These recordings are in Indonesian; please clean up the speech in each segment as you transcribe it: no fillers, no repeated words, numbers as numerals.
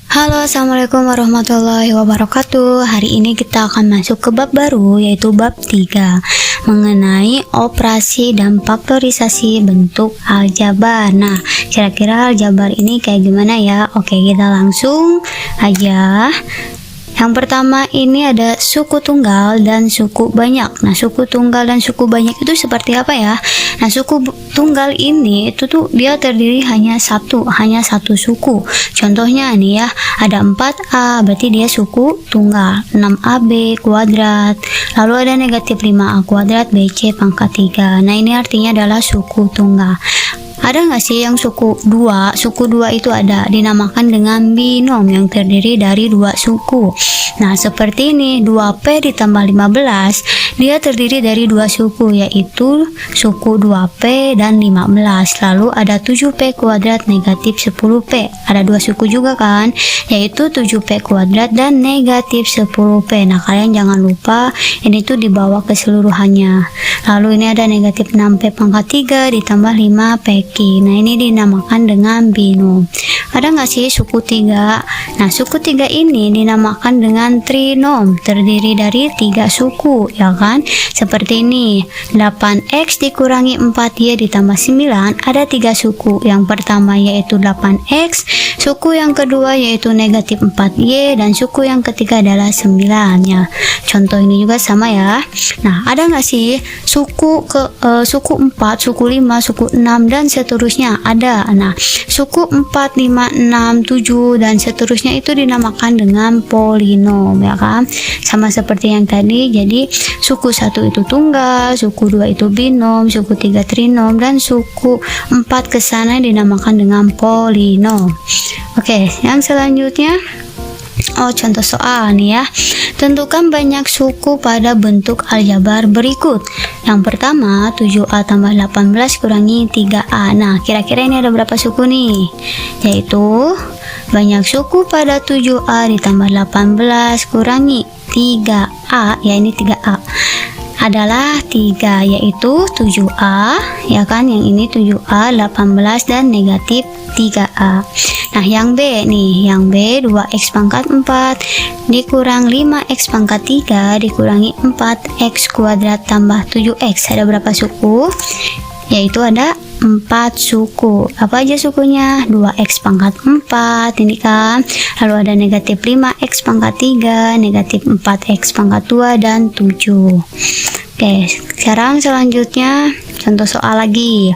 Halo, assalamualaikum warahmatullahi wabarakatuh. Hari ini kita akan masuk ke bab baru, yaitu bab 3 mengenai operasi dan faktorisasi bentuk aljabar. Nah, kira-kira aljabar ini kayak gimana ya? Oke, kita langsung aja. Yang pertama ini ada suku tunggal dan suku banyak. Nah, suku tunggal dan suku banyak itu seperti apa ya? Nah, suku tunggal ini itu tuh dia terdiri hanya satu suku. Contohnya nih ya, ada 4A, berarti dia suku tunggal. 6AB kuadrat. Lalu ada negatif 5A kuadrat BC pangkat 3. Nah, ini artinya adalah suku tunggal. Ada nggak sih yang suku 2? Suku 2 itu ada, dinamakan dengan binom yang terdiri dari 2 suku. Nah, seperti ini, 2P ditambah 15, dia terdiri dari 2 suku, yaitu suku 2P dan 15. Lalu ada 7P kuadrat negatif 10P. Ada 2 suku juga kan, yaitu 7P kuadrat dan negatif 10P. Nah, kalian jangan lupa, ini tuh dibawa keseluruhannya. Lalu ini ada negatif 6P pangkat 3 ditambah 5P. Nah, ini dinamakan dengan binom. Ada nggak sih suku 3? Nah, suku 3 ini dinamakan dengan trinom, terdiri dari 3 suku, ya kan? Seperti ini, 8x dikurangi 4y ditambah 9, ada 3 suku. Yang pertama yaitu 8x, suku yang kedua yaitu negatif 4y, dan suku yang ketiga adalah 9 ya. Contoh ini juga sama ya. Nah, ada nggak sih suku 4, suku 5, suku 6 dan seterusnya? Ada. Nah, suku 4, 5, 6, 7 dan seterusnya itu dinamakan dengan polinom, ya kan? Sama seperti yang tadi. Jadi suku 1 itu tunggal, suku 2 itu binom, suku 3 trinom, dan suku 4 ke sana dinamakan dengan polinom. Oke, yang selanjutnya contoh soal nih ya. Tentukan banyak suku pada bentuk aljabar berikut. Yang pertama, 7A tambah 18 kurangi 3A. Nah, kira-kira ini ada berapa suku nih? Yaitu banyak suku pada 7A ditambah 18 kurangi 3A, ya ini 3A adalah 3, yaitu 7A, ya kan? Yang ini 7A, 18 dan negatif 3A. Nah, yang B nih, yang B 2x pangkat 4 dikurang 5x pangkat 3 dikurangi 4x kuadrat tambah 7x. Ada berapa suku? Yaitu ada 4 suku. Apa aja sukunya? 2x pangkat 4 ini kan. Lalu ada negatif 5x pangkat 3, negatif 4x pangkat 2 dan 7. Oke, sekarang selanjutnya contoh soal lagi.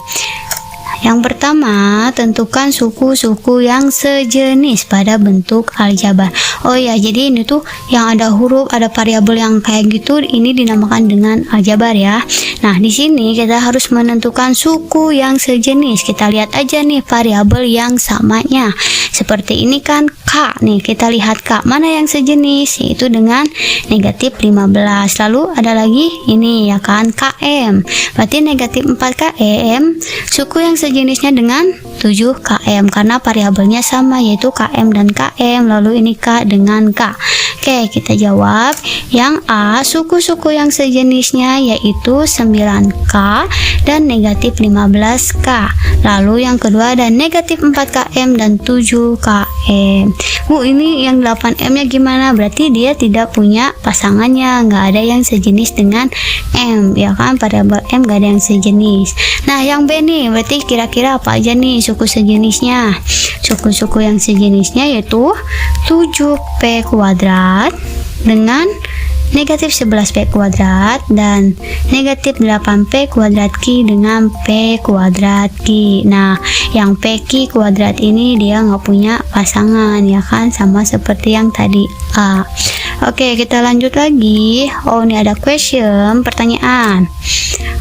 Yang pertama, tentukan suku-suku yang sejenis pada bentuk aljabar. Oh ya, jadi ini tuh yang ada huruf, ada variabel yang kayak gitu, ini dinamakan dengan aljabar ya. Nah, di sini kita harus menentukan suku yang sejenis. Kita lihat aja nih variabel yang samanya. Seperti ini kan K nih, kita lihat K mana yang sejenis, yaitu dengan negatif 15. Lalu ada lagi ini ya kan, KM. Berarti negatif 4KM, suku yang sejenisnya dengan 7KM karena variabelnya sama, yaitu KM dan KM. Lalu ini K dengan K. Oke, kita jawab yang A, suku-suku yang sejenisnya yaitu 9K dan negatif 15K. Lalu yang kedua ada negatif 4KM dan 7KM. Ini yang 8M nya gimana? Berarti dia tidak punya pasangannya, nggak ada yang sejenis dengan M, ya kan? Variabel M nggak ada yang sejenis. Nah, yang B nih, berarti kira-kira apa aja nih suku sejenisnya? Suku-suku yang sejenisnya yaitu 7P kuadrat dengan negatif 11P kuadrat dan negatif 8P kuadrat Q dengan P kuadrat Q. Nah, yang PQ kuadrat ini dia nggak punya pasangan, ya kan? Sama seperti yang tadi A. Oke, kita lanjut lagi. Ini ada question, pertanyaan.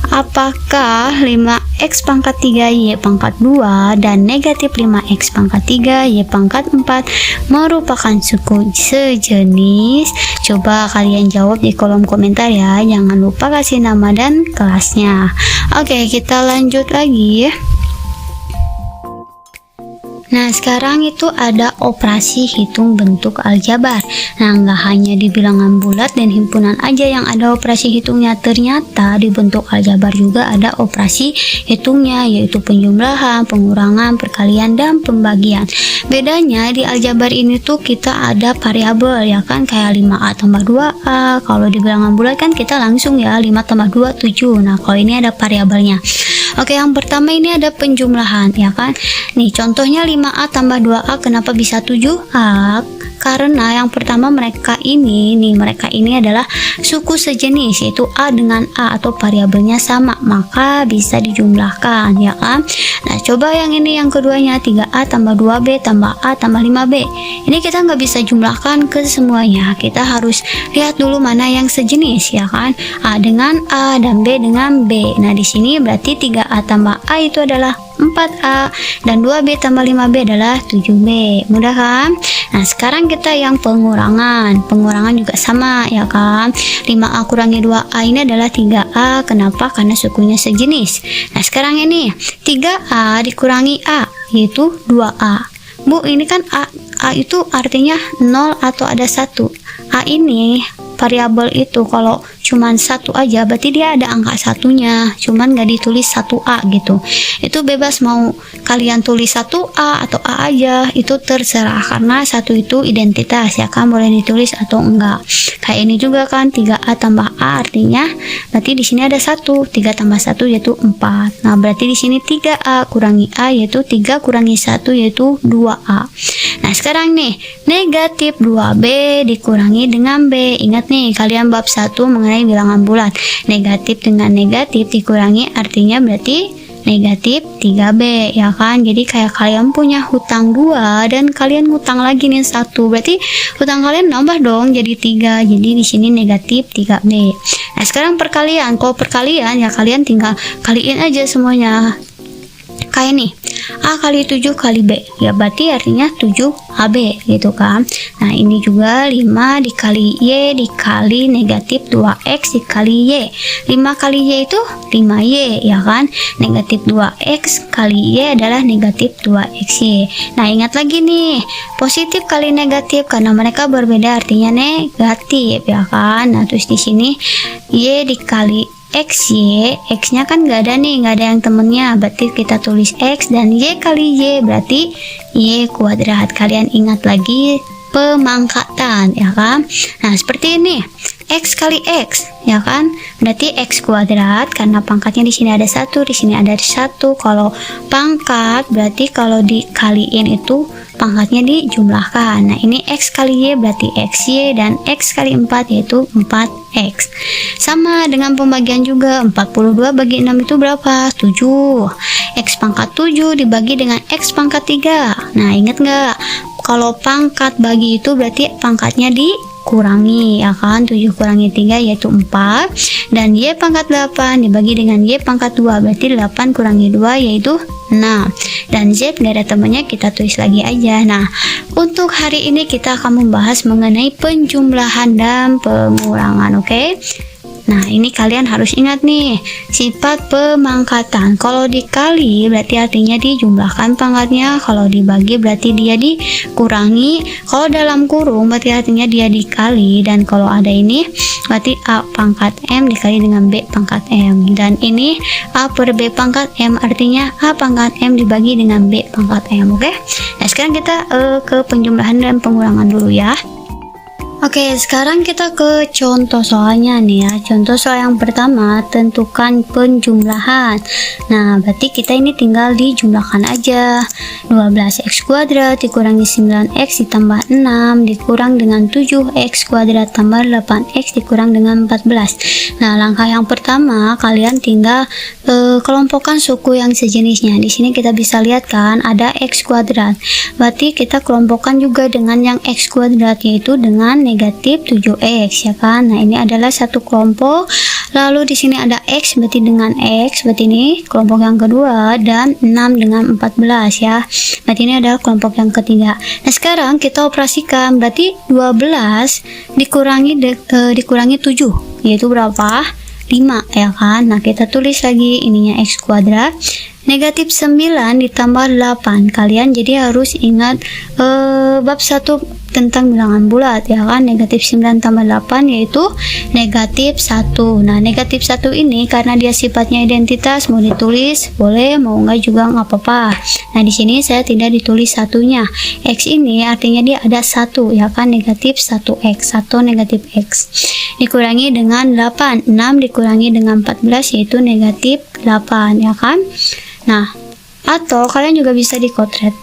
Apakah 5x pangkat 3y pangkat 2 dan negatif 5x pangkat 3y pangkat 4 merupakan suku sejenis? Coba kalian jawab di kolom komentar ya. Jangan lupa kasih nama dan kelasnya. Oke, kita lanjut lagi. Nah, sekarang itu ada operasi hitung bentuk aljabar. Nah, nggak hanya di bilangan bulat dan himpunan aja yang ada operasi hitungnya. Ternyata di bentuk aljabar juga ada operasi hitungnya, yaitu penjumlahan, pengurangan, perkalian, dan pembagian. Bedanya di aljabar ini tuh kita ada variabel, ya kan, kayak 5A tambah 2A. Kalau di bilangan bulat kan kita langsung ya 5 tambah 2, 7. Nah, kalau ini ada variabelnya. Oke, yang pertama ini ada penjumlahan, ya kan. Nih, contohnya 5A tambah 2A, kenapa bisa 7A? Karena yang pertama mereka ini adalah suku sejenis, yaitu A dengan A atau variabelnya sama, maka bisa dijumlahkan, ya kan. Nah, coba yang ini yang keduanya 3A tambah 2B tambah A tambah 5B. Ini kita nggak bisa jumlahkan ke semuanya, kita harus lihat dulu mana yang sejenis, ya kan. A dengan A dan B dengan B. Nah, di sini berarti 3A tambah A itu adalah 4A dan 2B tambah 5B adalah 7B. Mudah kan? Nah, sekarang kita yang pengurangan. Pengurangan juga sama, ya kan. 5A kurangi 2A ini adalah 3A. Kenapa? Karena sukunya sejenis. Nah, sekarang ini 3A dikurangi A, yaitu 2A. Bu, ini kan A itu artinya 0 atau ada 1. A ini variabel itu kalau cuman 1 aja berarti dia ada angka satunya, cuman nggak ditulis 1A gitu. Itu bebas mau kalian tulis 1A atau A aja, itu terserah, karena 1 itu identitas, ya kan, boleh ditulis atau enggak. Kayak ini juga kan, 3A tambah A artinya berarti di sini ada 1, 3 tambah 1 yaitu 4. Nah, berarti di sini 3A kurangi A yaitu 3 kurangi 1 yaitu 2A. Nah, sekarang nih negatif 2B dikurangi dengan B. Ingat nih, kalian bab 1 mengenai bilangan bulat, negatif dengan negatif dikurangi artinya berarti negatif 3B, ya kan. Jadi kayak kalian punya hutang 2 dan kalian ngutang lagi nih 1, berarti hutang kalian nambah dong jadi 3. Jadi di sini negatif 3B. Nah, sekarang perkalian. Kalau perkalian ya kalian tinggal kaliin aja semuanya. Kayak nih, A kali 7 kali B, ya berarti artinya 7AB gitu kan. Nah, ini juga 5 dikali Y dikali negatif 2X dikali Y. 5 kali Y itu 5Y, ya kan. Negatif 2X kali Y adalah negatif 2XY. Nah, ingat lagi nih, positif kali negatif karena mereka berbeda artinya negatif, ya kan. Nah, terus di sini Y dikali XY, X nya kan nggak ada nih, nggak ada yang temennya, berarti kita tulis X, dan Y kali Y berarti Y kuadrat. Kalian ingat lagi pemangkatan, ya kan. Nah, seperti ini, X kali X, ya kan, berarti X kuadrat karena pangkatnya di sini ada 1, di sini ada 1. Kalau pangkat berarti kalau dikaliin itu pangkatnya dijumlahkan. Nah, ini X kali Y berarti XY, dan X kali 4 yaitu 4X. Sama dengan pembagian juga, 42 bagi 6 itu berapa? 7. X pangkat 7 dibagi dengan X pangkat 3. Nah, inget nggak? Kalau pangkat bagi itu berarti pangkatnya dikurangi, ya kan. 7 kurangi 3 yaitu 4, dan Y pangkat 8 dibagi dengan Y pangkat 2 berarti 8 kurangi 2 yaitu 6, dan Z gak ada temannya, kita tulis lagi aja. Nah, untuk hari ini kita akan membahas mengenai penjumlahan dan pengurangan, oke? Nah, ini kalian harus ingat nih, sifat pemangkatan. Kalau dikali berarti artinya dijumlahkan pangkatnya, kalau dibagi berarti dia dikurangi, kalau dalam kurung berarti artinya dia dikali, dan kalau ada ini berarti A pangkat M dikali dengan B pangkat M, dan ini A per B pangkat M artinya A pangkat M dibagi dengan B pangkat M, oke? Nah, sekarang kita ke penjumlahan dan pengurangan dulu ya. Oke, sekarang kita ke contoh soalnya nih ya. Contoh soal yang pertama, tentukan penjumlahan. Nah, berarti kita ini tinggal dijumlahkan aja. 12x kuadrat dikurangi 9x ditambah 6 dikurang dengan 7x kuadrat tambah 8x dikurang dengan 14. Nah, langkah yang pertama kalian tinggal kelompokkan suku yang sejenisnya. Di sini kita bisa lihat kan ada x kuadrat. Berarti kita kelompokkan juga dengan yang x kuadrat, yaitu dengan negatif 7x, ya kan. Nah, ini adalah satu kelompok. Lalu di sini ada x, berarti dengan x, berarti ini kelompok yang kedua, dan 6 dengan 14 ya. Berarti ini adalah kelompok yang ketiga. Nah, sekarang kita operasikan, berarti 12 dikurangi 7, yaitu berapa? 5, ya kan. Nah, kita tulis lagi ininya x kuadrat negatif 9 ditambah 8. Kalian jadi harus ingat bab 1 tentang bilangan bulat, ya kan. Negatif 9 tambah 8 yaitu negatif 1. Nah, negatif 1 ini karena dia sifatnya identitas, mau ditulis boleh, mau enggak juga nggak apa-apa. Nah, di sini saya tidak ditulis satunya. X ini artinya dia ada 1, ya kan, negatif 1x, 1 negatif x. Dikurangi dengan 8, 6 dikurangi dengan 14 yaitu negatif 8, ya kan. Nah, atau kalian juga bisa dikotret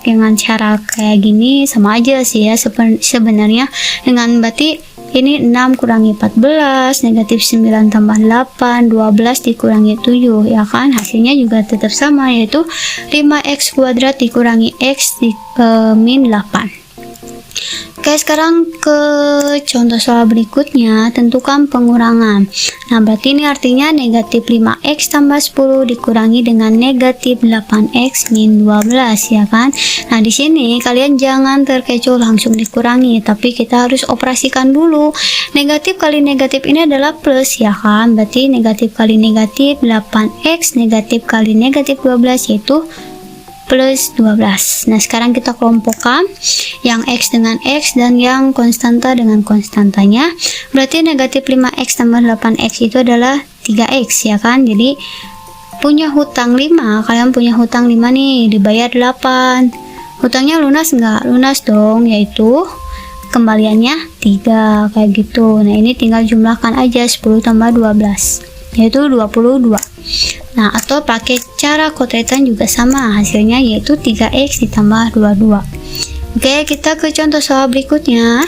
dengan cara kayak gini, sama aja sih ya sebenarnya, dengan berarti ini 6 kurangi 14, negatif 9 tambah 8, 12 dikurangi 7, ya kan, hasilnya juga tetap sama yaitu 5x kuadrat dikurangi x min 8. Oke, sekarang ke contoh soal berikutnya, tentukan pengurangan. Nah, berarti ini artinya negatif 5x tambah 10 dikurangi dengan negatif 8x min 12, ya kan. Nah, di sini kalian jangan terkecoh langsung dikurangi, tapi kita harus operasikan dulu. Negatif kali negatif ini adalah plus, ya kan. Berarti negatif kali negatif 8x, negatif kali negatif 12 yaitu plus 12. Nah, sekarang kita kelompokkan yang x dengan x dan yang konstanta dengan konstantanya. Berarti negatif 5x tambah 8x itu adalah 3x, ya kan. Jadi punya hutang 5, kalian punya hutang 5 nih, dibayar 8. Hutangnya lunas nggak? Lunas dong, yaitu kembaliannya 3, kayak gitu. Nah, ini tinggal jumlahkan aja 10 tambah 12 yaitu 22. Nah, atau pakai cara kotretan juga sama, hasilnya yaitu 3x ditambah 22. Oke, kita ke contoh soal berikutnya.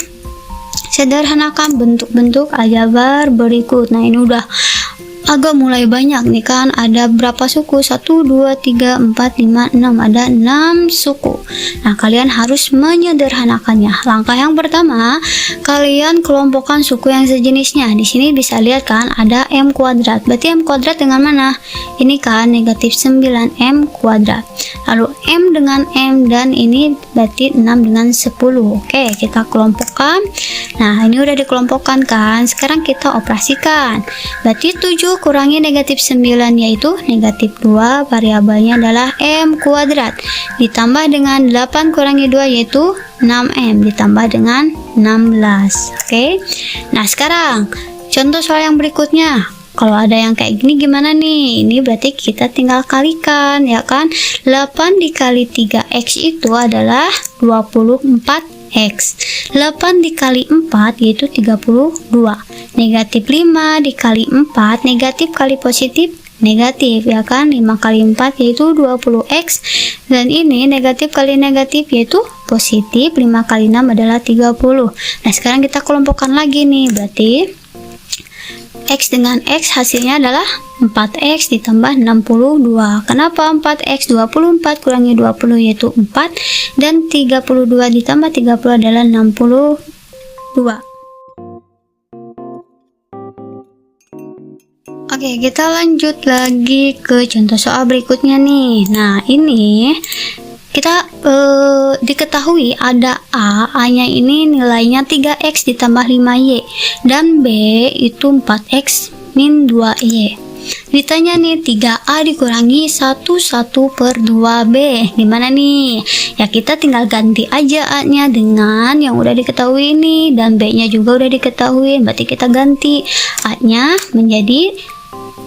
Sederhanakan bentuk-bentuk aljabar berikut. Nah, ini udah agak mulai banyak nih kan, ada berapa suku? 1, 2, 3, 4, 5, 6, ada 6 suku. Nah, kalian harus menyederhanakannya. Langkah yang pertama, kalian kelompokkan suku yang sejenisnya. Di sini bisa lihat kan, ada m kuadrat. Berarti m kuadrat dengan mana? Ini kan negatif 9m kuadrat. Lalu m dengan m, dan ini berarti 6 dengan 10. Oke, kita kelompokkan. Nah, ini udah dikelompokkan kan. Sekarang kita operasikan. Berarti 7 kurangi negatif 9 yaitu negatif 2, variabelnya adalah m kuadrat, ditambah dengan 8 kurangi 2 yaitu 6m, ditambah dengan 16. Oke. Nah, sekarang contoh soal yang berikutnya. Kalau ada yang kayak gini gimana nih? Ini berarti kita tinggal kalikan, ya kan. 8 dikali 3x itu adalah 24x. 8 dikali 4 yaitu 32. Negatif 5 dikali 4, negatif kali positif negatif, ya kan. 5 kali 4 yaitu 20x, dan ini negatif kali negatif yaitu positif. 5 kali 6 adalah 30. Nah, sekarang kita kelompokkan lagi nih, berarti x dengan x hasilnya adalah 4x ditambah 62. Kenapa 4x? 24 kurangi 20 yaitu 4, dan 32 ditambah 30 adalah 62. Oke, kita lanjut lagi ke contoh soal berikutnya nih. Nah, ini kita diketahui ada A-nya ini nilainya 3x ditambah 5y, dan B itu 4x min 2y. Ditanya nih, 3A dikurangi 1 per 2B. Gimana nih? Ya, kita tinggal ganti aja A-nya dengan yang udah diketahui ini, dan B-nya juga udah diketahui. Berarti kita ganti A-nya menjadi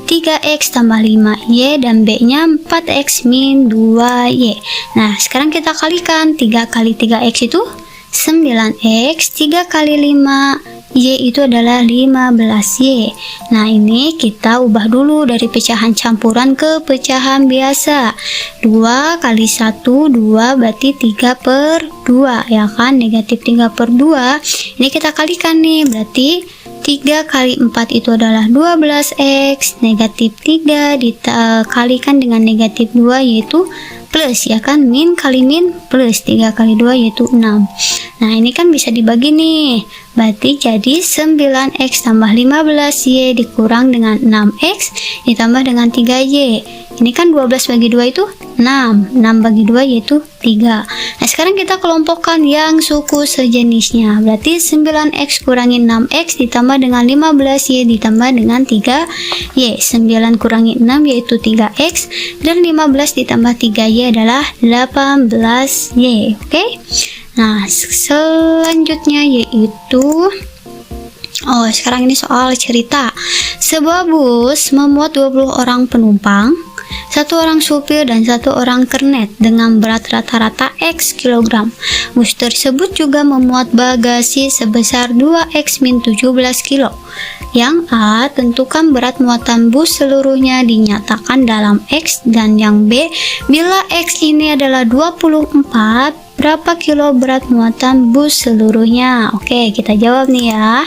3x tambah 5y, dan B-nya 4x min 2y. Nah, sekarang kita kalikan. 3 kali 3x itu 9x, 3 kali 5y itu adalah 15y. Nah, ini kita ubah dulu dari pecahan campuran ke pecahan biasa. 2 kali 1, 2 berarti 3 per 2, ya kan. Negatif 3 per 2. Ini kita kalikan nih, berarti 3 kali 4 itu adalah 12x, negatif 3 dikalikan dengan negatif 2 yaitu plus, ya kan. Min kali min plus, 3 kali 2 yaitu 6. Nah, ini kan bisa dibagi nih, Berarti jadi 9x tambah 15y dikurang dengan 6x ditambah dengan 3y. Ini kan 12 bagi 2 itu 6. 6 bagi 2 yaitu 3. Nah, sekarang kita kelompokkan yang suku sejenisnya. Berarti 9x kurangi 6x ditambah dengan 15y ditambah dengan 3y. 9 kurangi 6 yaitu 3x dan 15 ditambah 3y adalah 18y. Oke? Nah, selanjutnya yaitu sekarang ini soal cerita. Sebuah bus memuat 20 orang penumpang, 1 orang supir dan 1 orang kernet dengan berat rata-rata X kilogram. Bus tersebut juga memuat bagasi sebesar 2x min 17 kilo. Yang A, tentukan berat muatan bus seluruhnya dinyatakan dalam X, dan yang B, bila X ini adalah 24, berapa kilo berat muatan bus seluruhnya? Oke, kita jawab nih ya.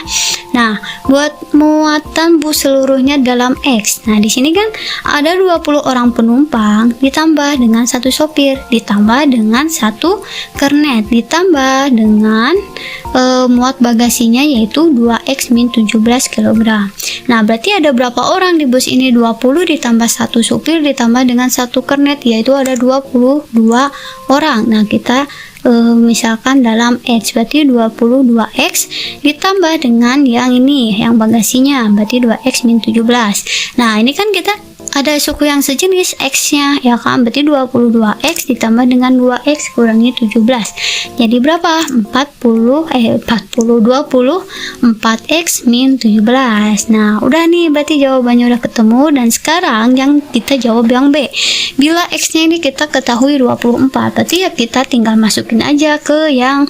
Nah, buat muatan bus seluruhnya dalam X. Nah, di sini kan ada 20 orang penumpang ditambah dengan 1 sopir, ditambah dengan 1 kernet, ditambah dengan muat bagasinya yaitu 2x min 17 kg. Nah, berarti ada berapa orang di bus ini? 20 ditambah 1 supir ditambah dengan 1 kernet, yaitu ada 22 orang. Nah, kita misalkan dalam X, berarti 22x ditambah dengan yang ini, yang bagasinya, berarti 2x min 17. Nah, ini kan kita ada suku yang sejenis X-nya, ya kan? Berarti 22x ditambah dengan 2x kurangi 17. Jadi berapa? 4x min 17. Nah, udah nih, berarti jawabannya udah ketemu. Dan sekarang yang kita jawab yang B. Bila X-nya ini kita ketahui 24, berarti ya kita tinggal masukin aja ke yang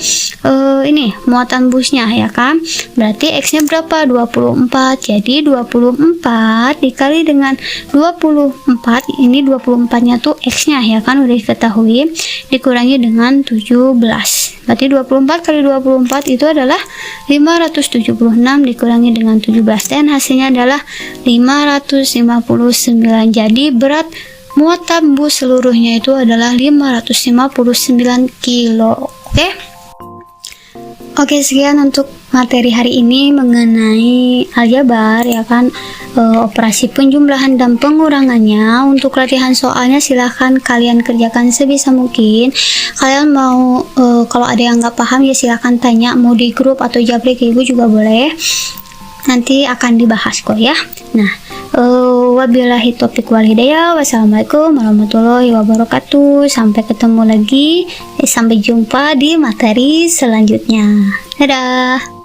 ini, muatan busnya, ya kan? Berarti X-nya berapa? 24. Jadi 24 dikali dengan 24, ini 24-nya tuh X-nya, ya kan, udah diketahui, dikurangi dengan 17. Berarti 24 kali 24 itu adalah 576 dikurangi dengan 17, dan hasilnya adalah 559. Jadi berat muatan bus seluruhnya itu adalah 559 kilo. Oke, sekian untuk materi hari ini mengenai aljabar, ya kan, operasi penjumlahan dan pengurangannya. Untuk latihan soalnya silahkan kalian kerjakan sebisa mungkin. Kalian mau kalau ada yang nggak paham ya silahkan tanya, mau di grup atau japri ke ibu juga boleh, nanti akan dibahas kok ya. Nah, wabillahi taufiq wal hidayah. Wassalamualaikum warahmatullahi wabarakatuh. Sampai ketemu lagi, sampai jumpa di materi selanjutnya. Dadah.